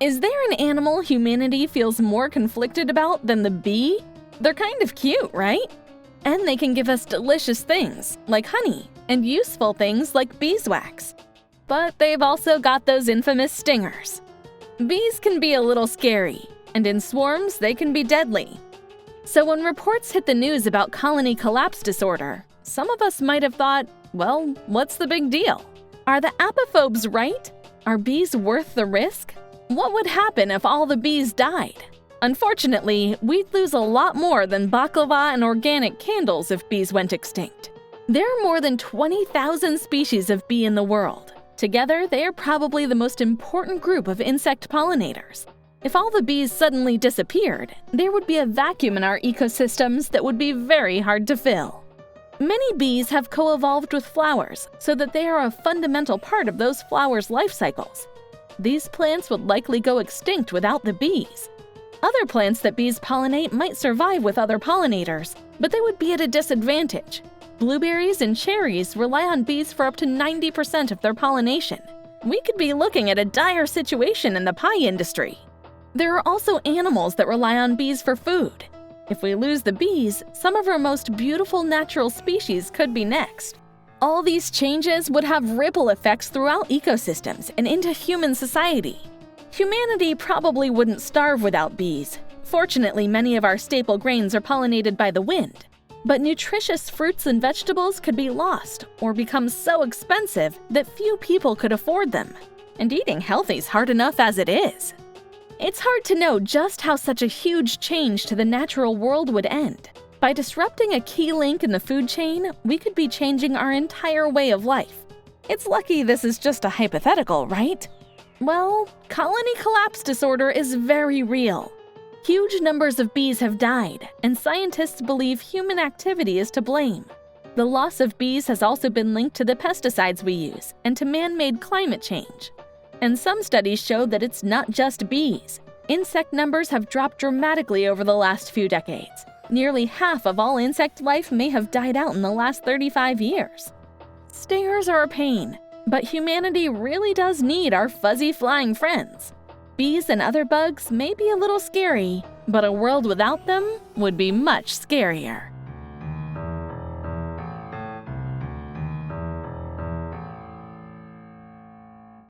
Is there an animal humanity feels more conflicted about than the bee? They're kind of cute, right? And they can give us delicious things, like honey, and useful things like beeswax. But they've also got those infamous stingers. Bees can be a little scary, and in swarms, they can be deadly. So when reports hit the news about colony collapse disorder, some of us might have thought, well, what's the big deal? Are the apophobes right? Are bees worth the risk? What would happen if all the bees died? Unfortunately, we'd lose a lot more than baklava and organic candles if bees went extinct. There are more than 20,000 species of bee in the world. Together, they are probably the most important group of insect pollinators. If all the bees suddenly disappeared, there would be a vacuum in our ecosystems that would be very hard to fill. Many bees have co-evolved with flowers so that they are a fundamental part of those flowers' life cycles. These plants would likely go extinct without the bees. Other plants that bees pollinate might survive with other pollinators, but they would be at a disadvantage. Blueberries and cherries rely on bees for up to 90% of their pollination. We could be looking at a dire situation in the pie industry. There are also animals that rely on bees for food. If we lose the bees, some of our most beautiful natural species could be next. All these changes would have ripple effects throughout ecosystems and into human society. Humanity probably wouldn't starve without bees. Fortunately, many of our staple grains are pollinated by the wind. But nutritious fruits and vegetables could be lost or become so expensive that few people could afford them. And eating healthy is hard enough as it is. It's hard to know just how such a huge change to the natural world would end. By disrupting a key link in the food chain, we could be changing our entire way of life. It's lucky this is just a hypothetical, right? Well, colony collapse disorder is very real. Huge numbers of bees have died, and scientists believe human activity is to blame. The loss of bees has also been linked to the pesticides we use and to man-made climate change. And some studies show that it's not just bees. Insect numbers have dropped dramatically over the last few decades. Nearly half of all insect life may have died out in the last 35 years. Stingers are a pain, but humanity really does need our fuzzy flying friends. Bees and other bugs may be a little scary, but a world without them would be much scarier.